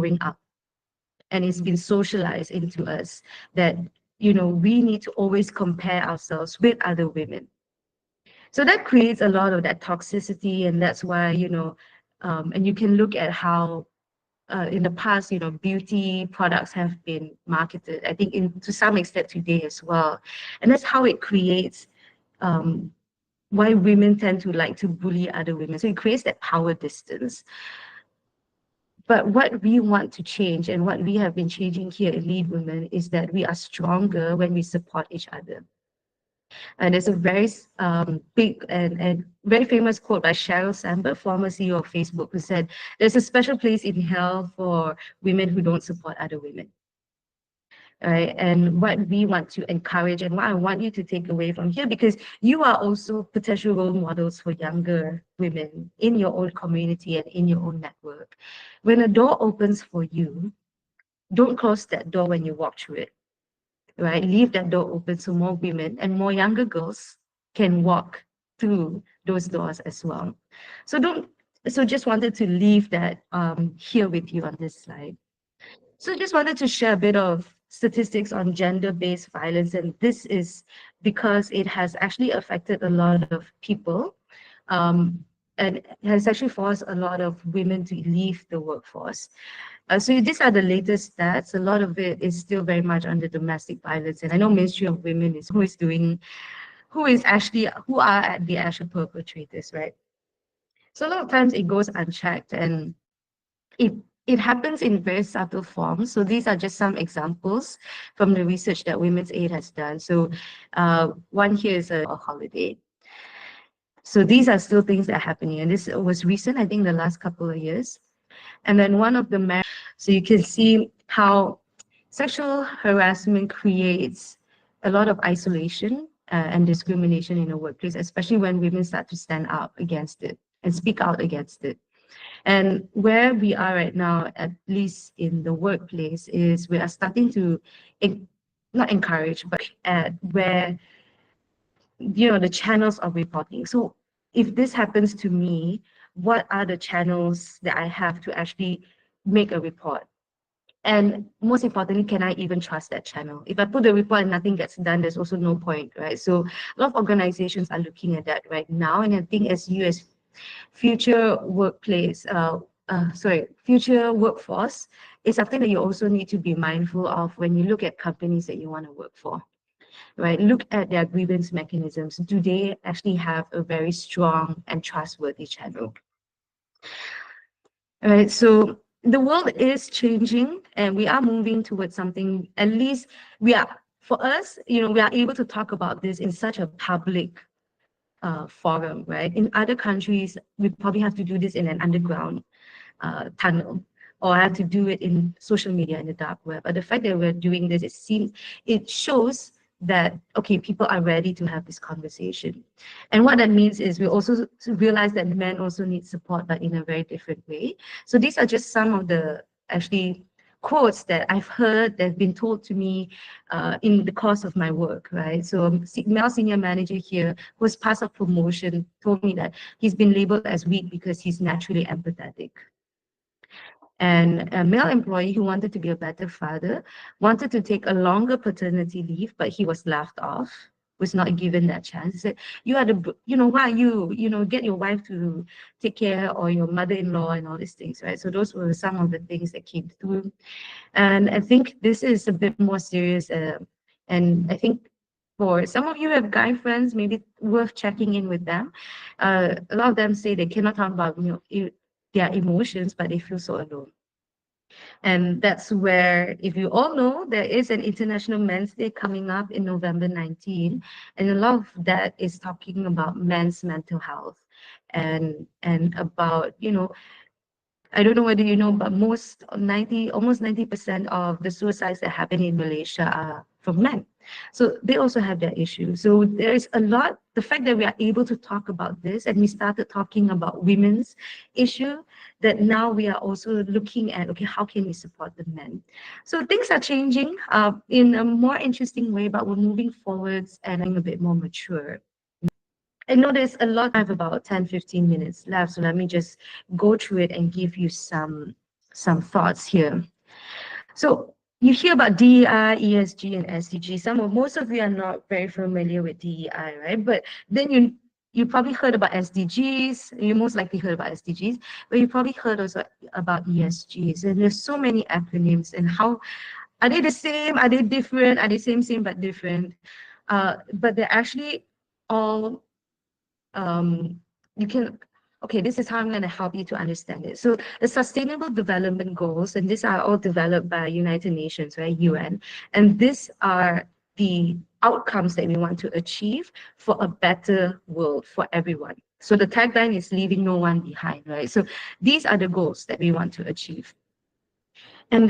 growing up, and it's been socialized into us that, we need to always compare ourselves with other women. So that creates a lot of that toxicity, and that's why, and you can look at how in the past, beauty products have been marketed, I think to some extent today as well. And that's how it creates why women tend to like to bully other women. So it creates that power distance. But what we want to change, and what we have been changing here in Lead Women, is that we are stronger when we support each other. And there's a very big and very famous quote by Sheryl Sandberg, former CEO of Facebook, who said, "There's a special place in hell for women who don't support other women." Right? And what we want to encourage, and what I want you to take away from here, because you are also potential role models for younger women in your own community and in your own network. When a door opens for you, don't close that door when you walk through it. Right? Leave that door open so more women and more younger girls can walk through those doors as well. So just wanted to leave that here with you on this slide. So just wanted to share a bit of statistics on gender-based violence, and this is because it has actually affected a lot of people, and has actually forced a lot of women to leave the workforce. So these are the latest stats. A lot of it is still very much under domestic violence, and I know Ministry of Women is who are the actual perpetrators, right? So a lot of times it goes unchecked, and it happens in very subtle forms. So these are just some examples from the research that Women's Aid has done. So one here is a holiday. So these are still things that are happening, and this was recent, I think, the last couple of years. And then one of the so you can see how sexual harassment creates a lot of isolation and discrimination in the workplace, especially when women start to stand up against it and speak out against it. And where we are right now, at least in the workplace, is we are starting to not encourage, but at where, the channels of reporting. So if this happens to me, what are the channels that I have to actually make a report? And most importantly, can I even trust that channel? If I put a report and nothing gets done, there's also no point, right? So a lot of organizations are looking at that right now. And I think as future future workforce is something that you also need to be mindful of when you look at companies that you want to work for, right? Look at their grievance mechanisms. Do they actually have a very strong and trustworthy channel? All right, so the world is changing, and we are moving towards something, at least for us, we are able to talk about this in such a public forum, right? In other countries, we probably have to do this in an underground tunnel, or have to do it in social media, in the dark web. But the fact that we're doing this, it shows that, okay, people are ready to have this conversation. And what that means is we also realize that men also need support, but in a very different way. So these are just some of the actually quotes that I've heard that have been told to me in the course of my work, right? So male senior manager here, who was past a promotion, told me that he's been labeled as weak because he's naturally empathetic. And a male employee who wanted to be a better father wanted to take a longer paternity leave, but he was laughed off, was not given that chance. He said, "You are why you, get your wife to take care, or your mother-in-law, and all these things," right? So those were some of the things that came through. And I think this is a bit more serious. And I think for some of you who have guy friends, maybe worth checking in with them. A lot of them say they cannot talk about, their emotions, but they feel so alone. And that's where, if you all know, there is an International Men's Day coming up in November 19, and a lot of that is talking about men's mental health and about, I don't know whether you know, but almost 90% of the suicides that happen in Malaysia are from men. So they also have that issue. So there's a lot, the fact that we are able to talk about this, and we started talking about women's issue, that now we are also looking at, okay, how can we support the men? So things are changing in a more interesting way, but we're moving forwards and I'm a bit more mature. I know there's a lot. I have about 10-15 minutes left, so let me just go through it and give you some some thoughts here. So you hear about DEI, ESG, and SDG. Most of you are not very familiar with DEI, right? But then you probably heard about SDGs. You most likely heard about SDGs, but you probably heard also about ESGs. And there's so many acronyms. And how are they the same? Are they different? Are they same but different? But they're actually all you can, okay, this is how I'm going to help you to understand it. So the Sustainable Development Goals, and these are all developed by United Nations, right, UN, and these are the outcomes that we want to achieve for a better world for everyone. So the tagline is leaving no one behind, right? So these are the goals that we want to achieve.